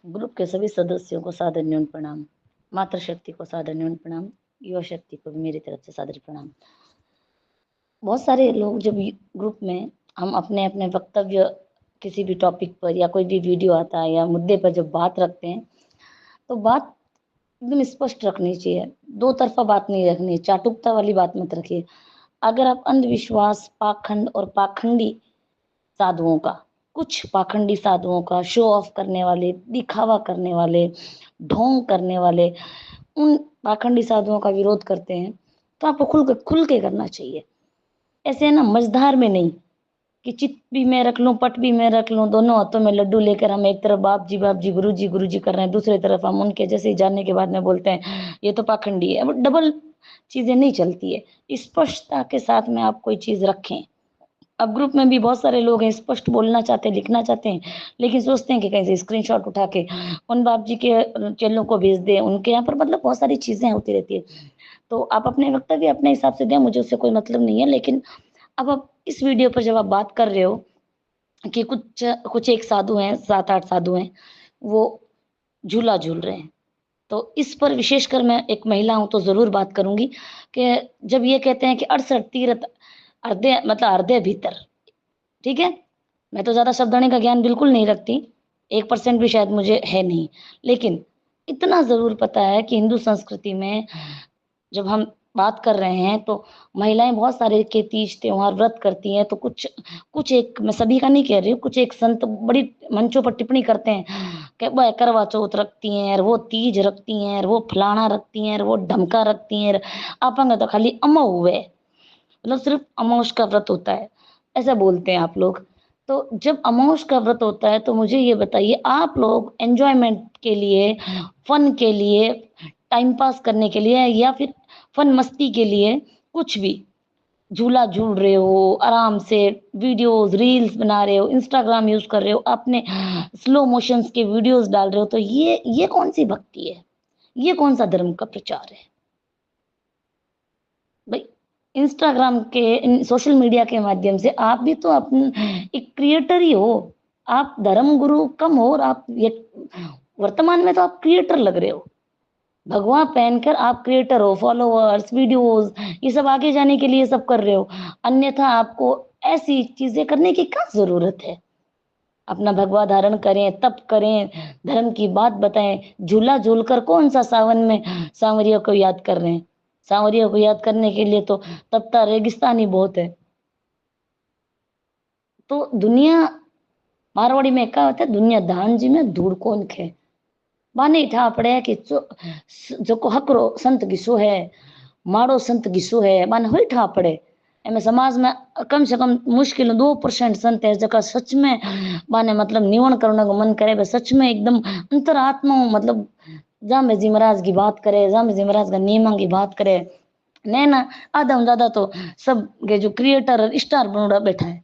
Group के सभी सदस्यों को सादर न्यून प्रणाम। मातृशक्ति को सादर न्यून प्रणाम। युवा शक्ति को भी मेरी तरफ से सादर प्रणाम। बहुत सारे लोग जब ग्रुप में हम अपने अपने वक्तव्य किसी भी टॉपिक पर या कोई भी वीडियो आता है या मुद्दे पर जब बात रखते हैं तो बात एकदम स्पष्ट रखनी चाहिए। दो तरफा बात नहीं रखनी, चाटुकता वाली बात मत रखिए। अगर आप अंधविश्वास, पाखंड और पाखंडी साधुओं का, कुछ पाखंडी साधुओं का, शो ऑफ करने वाले, दिखावा करने वाले, ढोंग करने वाले, उन पाखंडी साधुओं का विरोध करते हैं तो आपको खुल के करना चाहिए। ऐसे है ना, मझधार में नहीं कि चित भी मैं रख लूं, पट भी मैं रख लूं, दोनों हाथों में लड्डू लेकर हम एक तरफ बाप जी गुरु जी कर रहे हैं, दूसरी तरफ हम उनके जैसे ही जानने के बाद में बोलते हैं ये तो पाखंडी है। अब डबल चीजें नहीं चलती है। स्पष्टता के साथ में आप कोई चीज रखें। अब ग्रुप में भी बहुत सारे लोग हैं, स्पष्ट बोलना चाहते हैं, लिखना चाहते हैं, लेकिन सोचते हैं कि कहीं से स्क्रीनशॉट उठा के उन बाप जी के चेलों को भेज दे, उनके यहाँ पर मतलब बहुत सारी चीजें होती रहती है। तो आप अपने वक्तव्य अपने हिसाब से दें, मुझे उससे कोई मतलब नहीं है। लेकिन अब आप इस वीडियो पर जब आप बात कर रहे हो कि कुछ कुछ एक साधु हैं, 7-8 साधु हैं, वो झूला झूल रहे हैं, तो इस पर विशेषकर मैं एक महिला हूं तो जरूर बात करूंगी कि जब ये कहते हैं कि 68 तीर्थ हृदय मतलब हृदय भीतर, ठीक है, मैं तो ज्यादा शब्दाणी का ज्ञान बिल्कुल नहीं रखती, 1% भी शायद मुझे है नहीं, लेकिन इतना जरूर पता है कि हिंदू संस्कृति में जब हम बात कर रहे हैं तो महिलाएं बहुत सारे के तीज त्योहार व्रत करती हैं। तो कुछ कुछ एक, मैं सभी का नहीं कह रही हूँ, कुछ एक संत बड़ी मंचों पर टिप्पणी करते हैं कि वह करवा चौथ रखती हैं, वो तीज रखती हैं, वो फलाना रखती हैं, वो ढमका रखती हैं, अपंग तो खाली अमो हुए, मतलब सिर्फ अमावस का व्रत होता है, ऐसा बोलते हैं आप लोग। तो जब अमावस का व्रत होता है तो मुझे ये बताइए, आप लोग एंजॉयमेंट के लिए, फन के लिए, टाइम पास करने के लिए या फिर फन मस्ती के लिए कुछ भी झूला झूल रहे हो, आराम से वीडियोस रील्स बना रहे हो, इंस्टाग्राम यूज कर रहे हो, अपने स्लो मोशंस के वीडियोस डाल रहे हो, तो ये कौन सी भक्ति है? ये कौन सा धर्म का प्रचार है भाई? इंस्टाग्राम के, सोशल मीडिया के माध्यम से आप भी तो अपने एक क्रिएटर ही हो। आप धर्म गुरु कम हो और आप ये वर्तमान में तो आप क्रिएटर लग रहे हो। भगवा पहनकर आप क्रिएटर हो, फॉलोअर्स, वीडियोस, ये सब आगे जाने के लिए सब कर रहे हो। अन्यथा आपको ऐसी चीजें करने की क्या जरूरत है? अपना भगवा धारण करें, तप करें, धर्म की बात बताएं। झूला झूलकर कौन सा सावन में सांवरियों को याद कर रहे हैं? सांवरियों को याद करने के लिए तो तपता रेगिस्तान ही बहुत है। तो दुनिया, मारवाड़ी में क्या होता है, दुनिया दान जी में धूड़ कौन खे, बाने ठा पड़े कि जो को हकरो संत घिसो है, माड़ो संत घिसो है, बाने हुई ठा पड़े। एमे समाज में कम से कम मुश्किल 2% संत है जका सच में बाने मतलब निवण करने को मन करे, सच में एकदम अंतरात्मा मतलब जामे जी महाराज की बात करे, जामे जी महाराज का नियमों की बात करे। नैना आधा ज्यादा तो सब के जो क्रिएटर स्टार बनोड़ा बैठा है,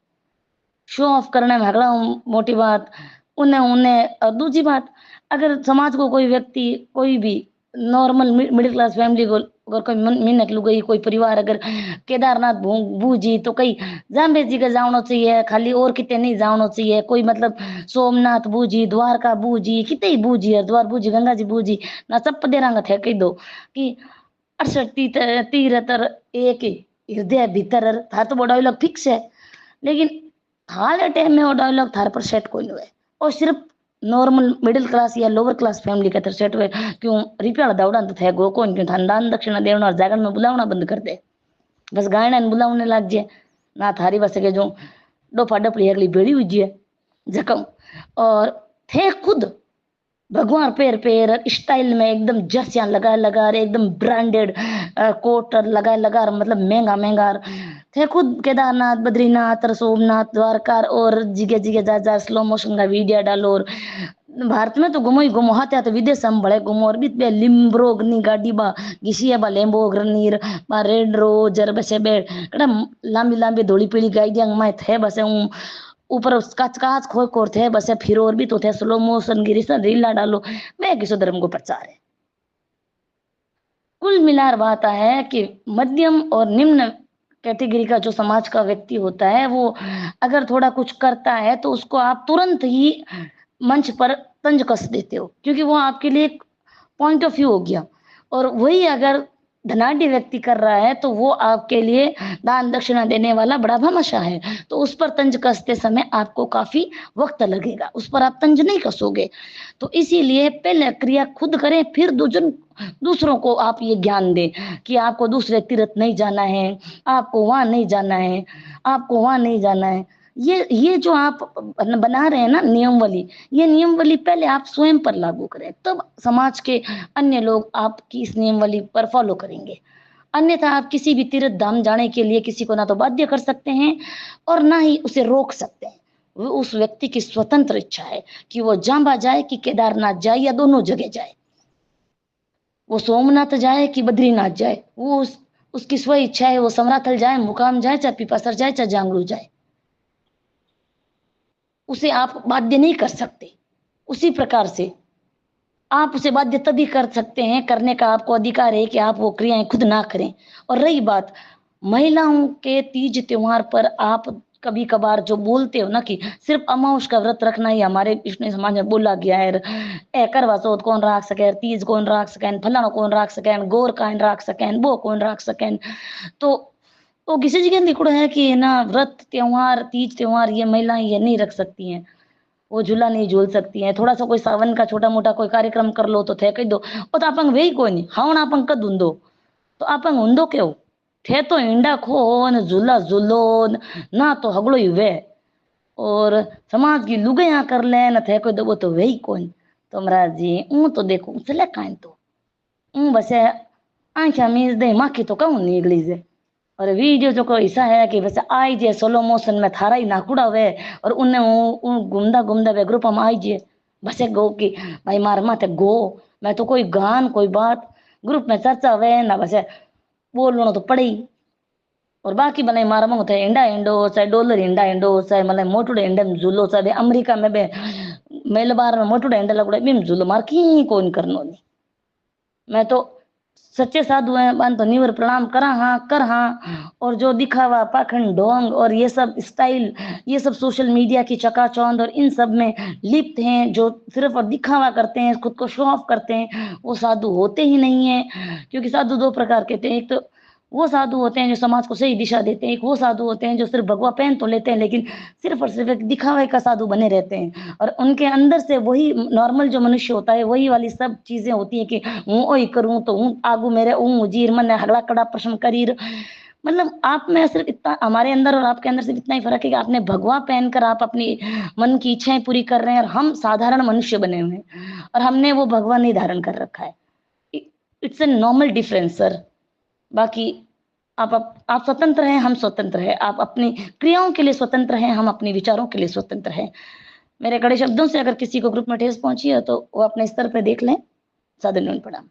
शो ऑफ करने में हगड़ा मोटी बात, उन्हें उन्हें। और दूसरी बात, अगर समाज को कोई व्यक्ति, कोई भी नॉर्मल मिडिल क्लास फैमिली को अगर कोई मिन्नत लुगाई, कोई परिवार अगर केदारनाथ बूझी तो कई जाम्बे जी का जानो चाहिए खाली, और कितने नहीं जानो चाहिए। कोई मतलब सोमनाथ बूझी, द्वारका बूझी, कितने ही बूझी, हरिद्वार बूझी, गंगा जी बूझी ना, सब पदेरांग थे कही दो कि 68 तीरथ एक ही हृदय भीतर था, तो वो डायलॉग फिक्स है। लेकिन हाल टाइम में वो डायलॉग थार पर सेट कोई नहीं है, और सिर्फ नॉर्मल मिडिल क्लास या लोअर क्लास फैमिली का तरह सेट हुए। क्यों रिपियाड़ा दौड़ा तो थे गो कौन, क्यों थान दान दक्षिणा देवना और जागरण में बुलावना बंद कर दे, बस गायना बुलावने लग जाए ना, थारी बस के जो डोफा डपड़ी अगली बेड़ी हुई है जखम। और थे खुद भगवान पैर पैर स्टाइल में एकदम जर्सियां लगा लगा एकदम ब्रांडेड कोट लगा लगा, मतलब महंगा महंगा थे खुद केदारनाथ, बद्रीनाथ, सोमनाथ, द्वारका और जिगे जिगे जा जा स्लो मोशन का वीडियो डालो। और भारत में तो घुमो ही घुमो, हाथ तो विदेश हम बड़े घुमो, और बीत लिम्ब्रोगनी गाड़ी बा घिसी बा लेम्बोर्गिनी बा रेड रोजर बसे बेड कड़ा लांबी लांबी धोली पीली गाड़ियां मैं थे बसे हूँ ऊपर काच काच खोल कोर थे बस फिर और भी तो थे स्लो मोशन गिरी रीला डालो। मैं किसो धर्म को प्रचार है? कुल मिलाकर बात है कि मध्यम और निम्न कैटेगरी का जो समाज का व्यक्ति होता है, वो अगर थोड़ा कुछ करता है तो उसको आप तुरंत ही मंच पर तंज कस देते हो, क्योंकि वो आपके लिए एक पॉइंट ऑफ व्यू हो गया। और वही अगर धनाढ्य व्यक्ति कर रहा है तो वो आपके लिए दान दक्षिणा देने वाला बड़ा भामाशाह है, तो उस पर तंज कसते समय आपको काफी वक्त लगेगा, उस पर आप तंज नहीं कसोगे। तो इसीलिए पहले क्रिया खुद करें, फिर दूसरों को आप ये ज्ञान दें कि आपको दूसरे तीर्थ नहीं जाना है, आपको वहां नहीं जाना है, आपको वहां नहीं जाना है। ये जो आप बना रहे हैं ना नियमवली, ये नियमवली पहले आप स्वयं पर लागू करें, तब समाज के अन्य लोग आपकी इस नियमवली पर फॉलो करेंगे। अन्यथा आप किसी भी तीर्थ धाम जाने के लिए किसी को ना तो बाध्य कर सकते हैं और ना ही उसे रोक सकते हैं। वो उस व्यक्ति की स्वतंत्र इच्छा है कि वो जांबा जाए कि केदारनाथ जाए या दोनों जगह जाए, वो सोमनाथ जाए कि बद्रीनाथ जाए, उसकी स्व इच्छा है। वो समराथल जाए, मुकाम जाए, चाहे पिपासर जाए, चाहे जांगलू जाए, उसे आप बाध्य नहीं कर सकते। उसी प्रकार से आप उसे बाध्य तभी कर सकते हैं, करने का आपको अधिकार है कि आप वो क्रियाएं खुद ना करें। और रही बात महिलाओं के तीज त्योहार पर, आप कभी कभार जो बोलते हो ना कि सिर्फ अमावस का व्रत रखना ही हमारे विष्णु समाज में बोला गया है, ए करवा चौथ कौन राख सके, तीज कौन राख सके, फलाना कौन राख सके, गोर कान राख सके, वो कौन राख सके, तो किसी जगह लिखो है कि ना व्रत त्योहार तीज त्योहार ये महिलाएं ये नहीं रख सकती हैं, वो झूला नहीं झूल सकती हैं। थोड़ा सा कोई सावन का छोटा मोटा कोई कार्यक्रम कर लो तो थे कही दो, और तो आपंग वे कोई नहीं हावण आपंग कद हुंदो, तो आपंग हुंदो क्यों थे, तो इंडा खो न झूला झूलो ना तो हगड़ो ही वे, और समाज की लुगाइयां कर ले न थे कोई दबो तो वे ही कौन। तो महाराज जी ऊ तो देखो चले कान तो ऊ बस आंखा मीज दे माखी तो कहूँ निकली जे, और वीडियो जो को ऐसा है कि बस आई जे सोलो मोशन में थारा ही नाकुड़ा हुए, और उन्हें घूमदा घूमदा वे ग्रुप में आई जे बस एक गो की भाई मार माथे गो, मैं तो कोई गान कोई बात ग्रुप में चर्चा हुए ना, बस बोलना तो पड़े ही। और बाकी भले मारा मंग थे इंडा इंडो चाहे डॉलर इंडा इंडो चाहे मतलब मोटुड़े इंडे में झूलो चाहे अमेरिका में बे मेल बार में मोटुड़े इंडे लगड़े बिम झूलो मार की कौन करनो नहीं। मैं तो सच्चे साधु हैं बन तो निवर प्रणाम करा हाँ कर हाँ। और जो दिखावा पाखंड ढोंग और ये सब स्टाइल, ये सब सोशल मीडिया की चकाचौंध और इन सब में लिप्त हैं, जो सिर्फ और दिखावा करते हैं, खुद को शो ऑफ करते हैं, वो साधु होते ही नहीं है। क्योंकि साधु दो प्रकार के थे, एक तो वो साधु होते हैं जो समाज को सही दिशा देते हैं, एक वो साधु होते हैं जो सिर्फ भगवा पहन तो लेते हैं लेकिन सिर्फ और सिर्फ एक दिखावे का साधु बने रहते हैं, और उनके अंदर से वही नॉर्मल जो मनुष्य होता है वही वाली सब चीजें होती है कि हूँ ओई करूँ तो हूँ आगू मेरे हूँ जीर मन हगड़ा कड़ा प्रश्न करीर। मतलब आप में सिर्फ इतना, हमारे अंदर और आपके अंदर सिर्फ इतना ही फर्क है कि आपने भगवा पहनकर आप अपनी मन की इच्छाएं पूरी कर रहे हैं, और हम साधारण मनुष्य बने हुए हैं और हमने वो भगवा नहीं धारण कर रखा है। It's a normal difference sir. बाकी आप स्वतंत्र हैं, हम स्वतंत्र हैं, आप अपनी क्रियाओं के लिए स्वतंत्र हैं, हम अपने विचारों के लिए स्वतंत्र हैं। मेरे कड़े शब्दों से अगर किसी को ग्रुप में ठेस पहुंची है तो वो अपने स्तर पे देख लें। सादर प्रणाम।